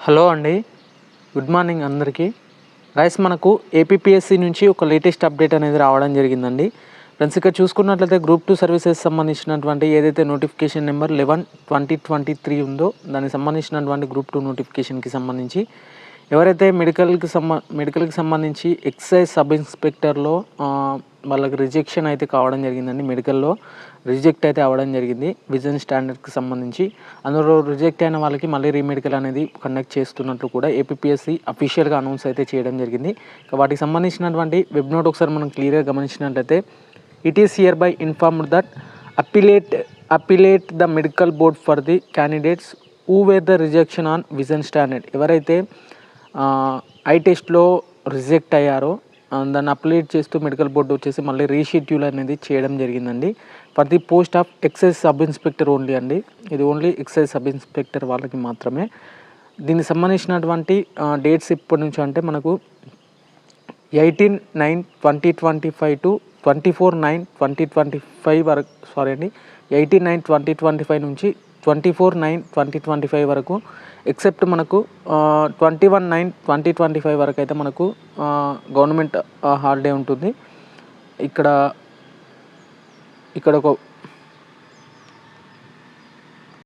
Hello అండి, good morning అందరికీ. Guys, మనకు ఏపీపీఎస్సీ నుంచి ఒక లేటెస్ట్ అప్డేట్ అనేది రావడం జరిగిందండి. ఫ్రెండ్స్, ఇక్కడ చూసుకున్నట్లయితే గ్రూప్ 2 సర్వీసెస్ సంబంధించినటువంటి ఏదైతే నోటిఫికేషన్ నెంబర్ 11/2023 ఉందో దానికి సంబంధించినటువంటి గ్రూప్ 2 నోటిఫికేషన్కి సంబంధించి ఎవరైతే మెడికల్కి సంబంధించి ఎక్సైజ్ సబ్ ఇన్స్పెక్టర్లో వాళ్ళకి రిజెక్షన్ అయితే కావడం జరిగిందండి. మెడికల్లో రిజెక్ట్ అయితే అవ్వడం జరిగింది విజన్ స్టాండర్డ్కి సంబంధించి. అందులో రిజెక్ట్ అయిన వాళ్ళకి మళ్ళీ రీమెడికల్ అనేది కండక్ట్ చేస్తున్నట్లు కూడా ఏపీపీఎస్సీ అఫీషియల్గా అనౌన్స్ అయితే చేయడం జరిగింది. వాటికి సంబంధించినటువంటి వెబ్ నోట్ ఒకసారి మనం క్లియర్గా గమనించినట్లయితే, it is here by informed that appellate the medical board for the candidates who were the rejection on vision standard. ఎవరైతే ఐ టెస్ట్లో రిజెక్ట్ అయ్యారో దాన్ని అప్లైట్ చేస్తూ మెడికల్ బోర్డు వచ్చేసి మళ్ళీ రీషెడ్యూల్ అనేది చేయడం జరిగిందండి for the post of excise sub inspector only అండి. ఇది ఓన్లీ ఎక్సైజ్ సబ్ ఇన్స్పెక్టర్ వాళ్ళకి మాత్రమే. దీనికి సంబంధించినటువంటి డేట్స్ ఇప్పటి నుంచి అంటే మనకు 18/9/2025 టు 24/9/2025 వరకు, 18/9/2025 నుంచి 24/9/2025 వరకు, ఎక్సెప్ట్ మనకు 21/9/2025 వరకు అయితే మనకు గవర్నమెంట్ హాలిడే ఉంటుంది. ఇక్కడ ఒక